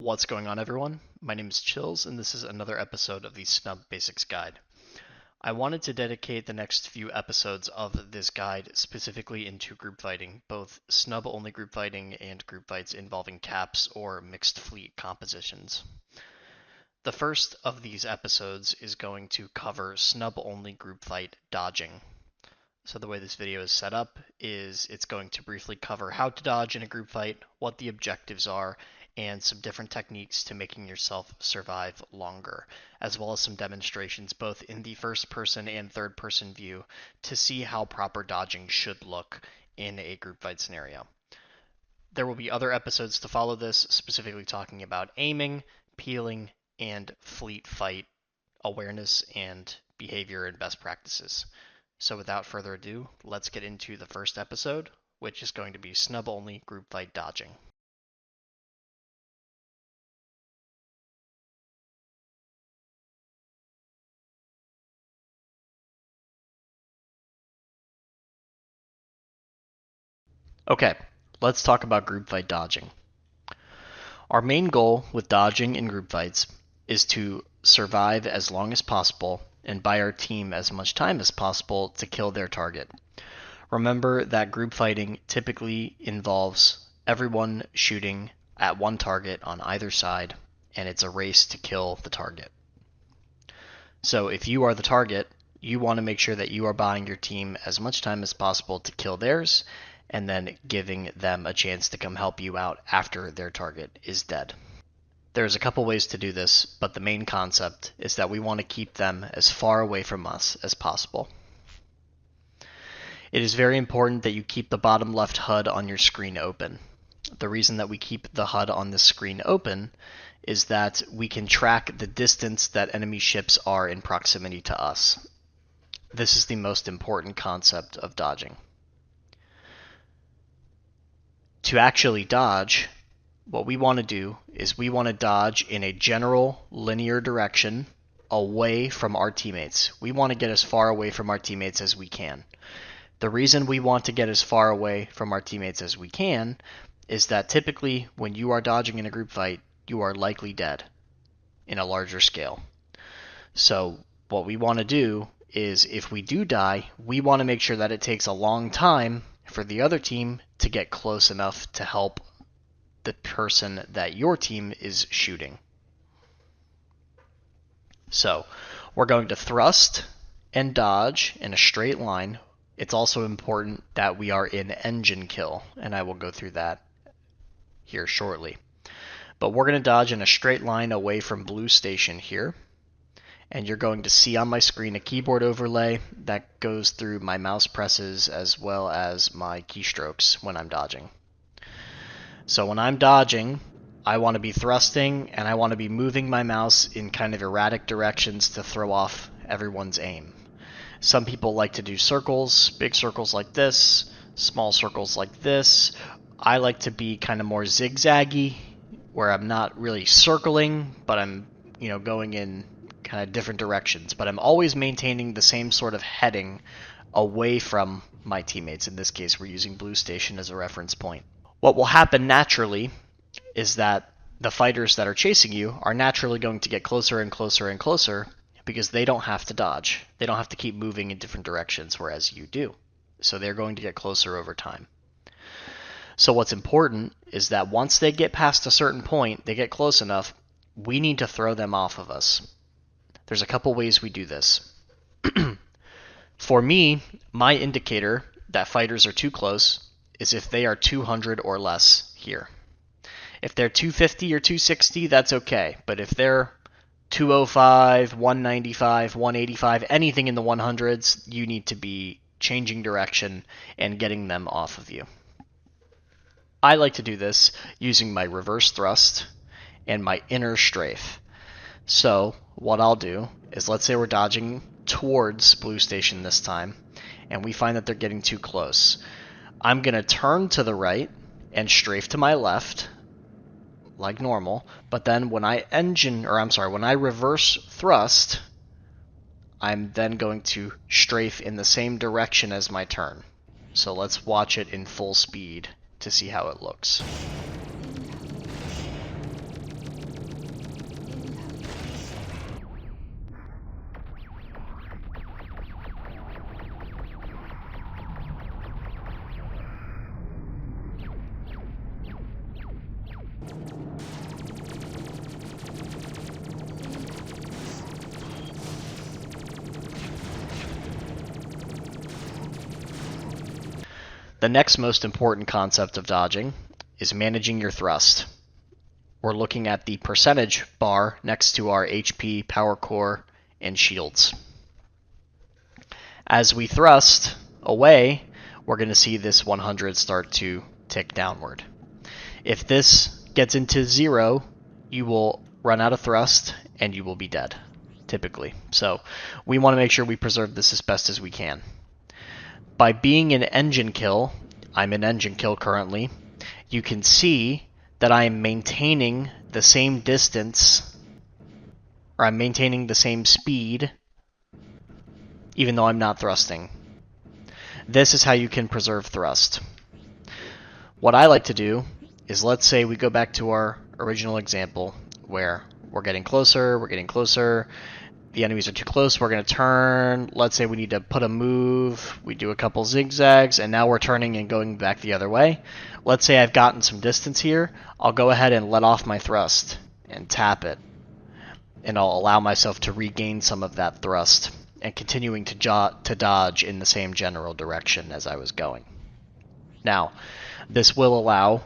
What's going on, everyone? My name is Chills, and this is another episode of the Snub Basics Guide. I wanted to dedicate the next few episodes of this guide specifically into group fighting, both snub-only group fighting and group fights involving caps or mixed fleet compositions. The first of these episodes is going to cover snub-only group fight dodging. So the way this video is set up is it's going to briefly cover how to dodge in a group fight, what the objectives are, and some different techniques to making yourself survive longer, as well as some demonstrations both in the first person and third person view to see how proper dodging should look in a group fight scenario. There will be other episodes to follow this, specifically talking about aiming, peeling, and fleet fight awareness and behavior and best practices. So without further ado, let's get into the first episode, which is going to be snub-only group fight dodging. Okay, let's talk about group fight dodging. Our main goal with dodging in group fights is to survive as long as possible and buy our team as much time as possible to kill their target. Remember that group fighting typically involves everyone shooting at one target on either side, and it's a race to kill the target. So if you are the target, you want to make sure that you are buying your team as much time as possible to kill theirs, and then giving them a chance to come help you out after their target is dead. There's a couple ways to do this, but the main concept is that we want to keep them as far away from us as possible. It is very important that you keep the bottom left HUD on your screen open. The reason that we keep the HUD on this screen open is that we can track the distance that enemy ships are in proximity to us. This is the most important concept of dodging. To actually dodge, what we want to do is we want to dodge in a general linear direction away from our teammates. We want to get as far away from our teammates as we can. The reason we want to get as far away from our teammates as we can is that typically when you are dodging in a group fight, you are likely dead in a larger scale. So what we want to do is if we do die, we want to make sure that it takes a long time for the other team to get close enough to help the person that your team is shooting. So we're going to thrust and dodge in a straight line. It's also important that we are in engine kill, and I will go through that here shortly. But we're going to dodge in a straight line away from blue station here. And you're going to see on my screen a keyboard overlay that goes through my mouse presses as well as my keystrokes when I'm dodging. So when I'm dodging, I want to be thrusting and I want to be moving my mouse in kind of erratic directions to throw off everyone's aim. Some people like to do circles, big circles like this, small circles like this. I like to be kind of more zigzaggy, where I'm not really circling, but I'm, going in kind of different directions, but I'm always maintaining the same sort of heading away from my teammates. In this case, we're using blue station as a reference point. What will happen naturally is that the fighters that are chasing you are naturally going to get closer and closer and closer because they don't have to dodge. They don't have to keep moving in different directions, whereas you do. So they're going to get closer over time. So what's important is that once they get past a certain point, they get close enough, we need to throw them off of us. There's a couple ways we do this. For me, my indicator that fighters are too close is if they are 200 or less here. If they're 250 or 260, that's okay. But if they're 205, 195, 185, anything in the 100s, you need to be changing direction and getting them off of you. I like to do this using my reverse thrust and my inner strafe. So what I'll do is, let's say we're dodging towards blue station this time, and we find that they're getting too close. I'm going to turn to the right and strafe to my left, like normal, but then when I reverse thrust, I'm then going to strafe in the same direction as my turn. So let's watch it in full speed to see how it looks. The next most important concept of dodging is managing your thrust. We're looking at the percentage bar next to our HP, power core, and shields. As we thrust away, we're going to see this 100 start to tick downward. If this gets into 0, you will run out of thrust and you will be dead, typically. So we want to make sure we preserve this as best as we can. By being an engine kill, I'm an engine kill currently, you can see that I'm maintaining the same distance, or I'm maintaining the same speed, even though I'm not thrusting. This is how you can preserve thrust. What I like to do is, let's say we go back to our original example where we're getting closer, the enemies are too close, we're going to turn, let's say we need to put a move, we do a couple zigzags, and now we're turning and going back the other way. Let's say I've gotten some distance here, I'll go ahead and let off my thrust and tap it, and I'll allow myself to regain some of that thrust and continuing to dodge in the same general direction as I was going. Now, this will allow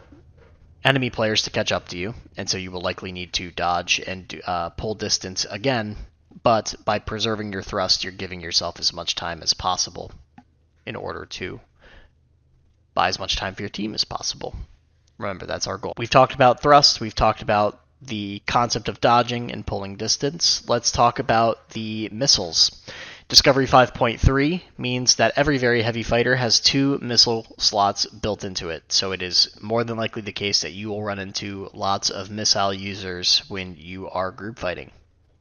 enemy players to catch up to you, and so you will likely need to dodge and pull distance again, but by preserving your thrust, you're giving yourself as much time as possible in order to buy as much time for your team as possible. Remember, that's our goal. We've talked about thrust, we've talked about the concept of dodging and pulling distance. Let's talk about the missiles. Discovery 5.3 means that every very heavy fighter has 2 missile slots built into it, so it is more than likely the case that you will run into lots of missile users when you are group fighting.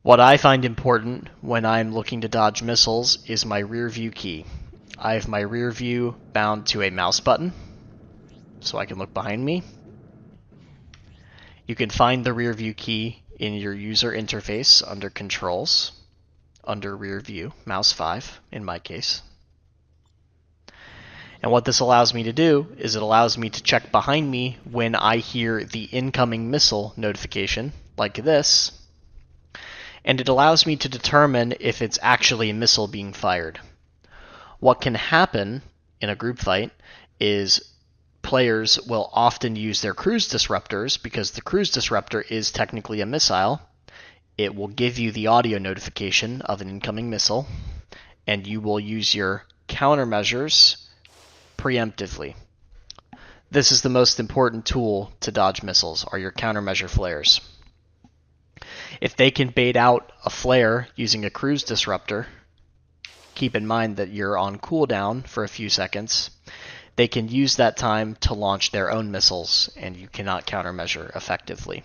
What I find important when I'm looking to dodge missiles is my rear view key. I have my rear view bound to a mouse button, so I can look behind me. You can find the rear view key in your user interface under Controls, under Rear View, mouse 5 in my case. And what this allows me to do is it allows me to check behind me when I hear the incoming missile notification, like this, and it allows me to determine if it's actually a missile being fired. What can happen in a group fight is players will often use their cruise disruptors, because the cruise disruptor is technically a missile. It will give you the audio notification of an incoming missile, and you will use your countermeasures preemptively. This is the most important tool to dodge missiles, are your countermeasure flares. If they can bait out a flare using a cruise disruptor, keep in mind that you're on cooldown for a few seconds, they can use that time to launch their own missiles, and you cannot countermeasure effectively.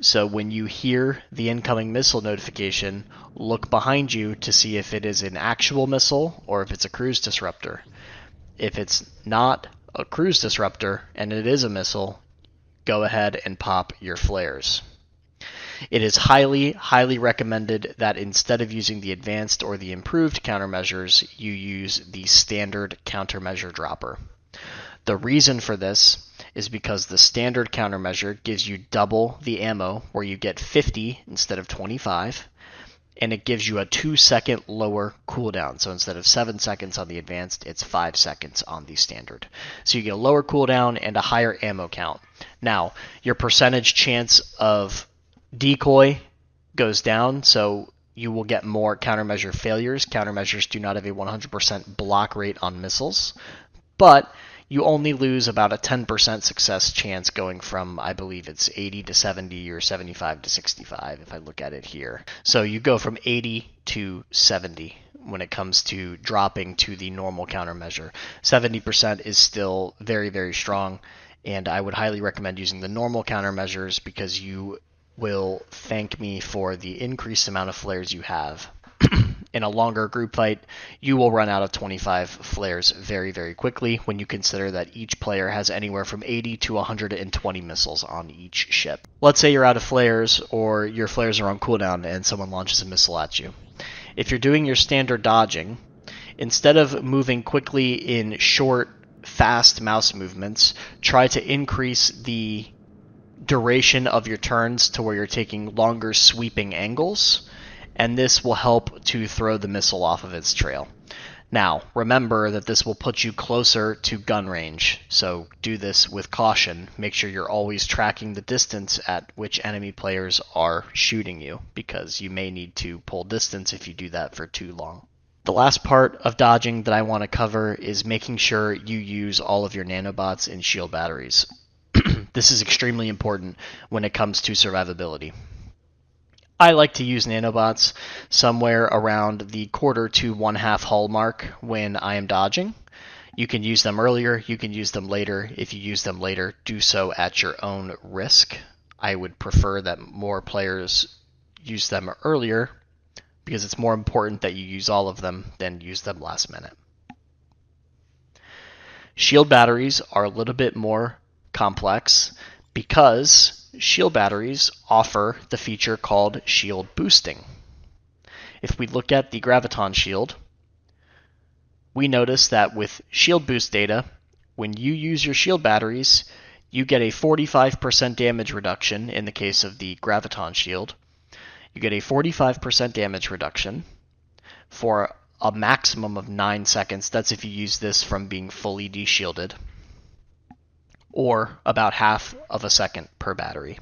So when you hear the incoming missile notification, look behind you to see if it is an actual missile or if it's a cruise disruptor. If it's not a cruise disruptor and it is a missile, go ahead and pop your flares. It is highly, highly recommended that instead of using the advanced or the improved countermeasures, you use the standard countermeasure dropper. The reason for this is because the standard countermeasure gives you double the ammo, where you get 50 instead of 25, and it gives you a 2-second lower cooldown. So instead of 7 seconds on the advanced, it's 5 seconds on the standard. So you get a lower cooldown and a higher ammo count. Now, your percentage chance of decoy goes down, so you will get more countermeasure failures. Countermeasures do not have a 100% block rate on missiles, but you only lose about a 10% success chance going from, I believe it's 80 to 70 or 75 to 65 if I look at it here. So you go from 80 to 70 when it comes to dropping to the normal countermeasure. 70% is still very, very strong, and I would highly recommend using the normal countermeasures because you will thank me for the increased amount of flares you have. In a longer group fight, you will run out of 25 flares very, very quickly when you consider that each player has anywhere from 80 to 120 missiles on each ship. Let's say you're out of flares, or your flares are on cooldown and someone launches a missile at you. If you're doing your standard dodging, instead of moving quickly in short, fast mouse movements, try to increase the duration of your turns to where you're taking longer sweeping angles, and this will help to throw the missile off of its trail. Now, remember that this will put you closer to gun range, so do this with caution. Make sure you're always tracking the distance at which enemy players are shooting you, because you may need to pull distance if you do that for too long. The last part of dodging that I want to cover is making sure you use all of your nanobots and shield batteries. This is extremely important when it comes to survivability. I like to use nanobots somewhere around the quarter to 1/2 hull mark when I am dodging. You can use them earlier, you can use them later. If you use them later, do so at your own risk. I would prefer that more players use them earlier because it's more important that you use all of them than use them last minute. Shield batteries are a little bit more complex because shield batteries offer the feature called shield boosting. If we look at the graviton shield, we notice that with shield boost data, when you use your shield batteries, you get a 45% damage reduction in the case of the graviton shield. You get a 45% damage reduction for a maximum of 9 seconds. That's if you use this from being fully deshielded, or about half of a second per battery.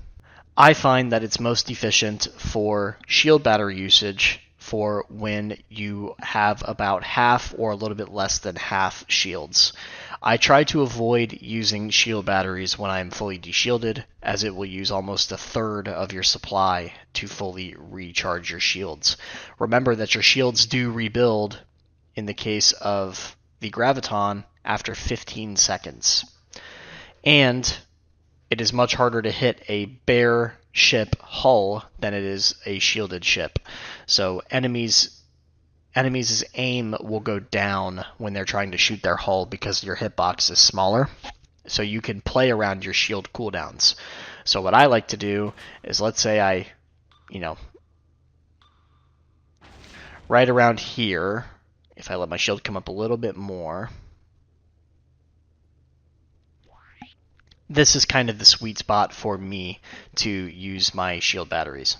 I find that it's most efficient for shield battery usage for when you have about half or a little bit less than half shields. I try to avoid using shield batteries when I'm fully deshielded, as it will use almost a third of your supply to fully recharge your shields. Remember that your shields do rebuild in the case of the graviton after 15 seconds. And it is much harder to hit a bare ship hull than it is a shielded ship. So enemies' aim will go down when they're trying to shoot their hull because your hitbox is smaller. So you can play around your shield cooldowns. So what I like to do is, let's say I, right around here, if I let my shield come up a little bit more, this is kind of the sweet spot for me to use my shield batteries.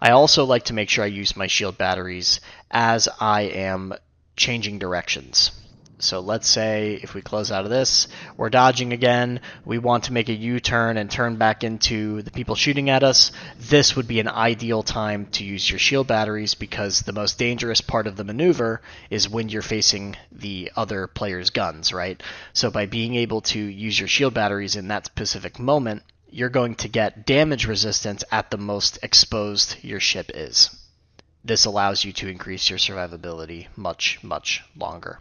I also like to make sure I use my shield batteries as I am changing directions. So let's say if we close out of this, we're dodging again, we want to make a U-turn and turn back into the people shooting at us. This would be an ideal time to use your shield batteries, because the most dangerous part of the maneuver is when you're facing the other player's guns, right? So by being able to use your shield batteries in that specific moment, you're going to get damage resistance at the most exposed your ship is. This allows you to increase your survivability much, much longer.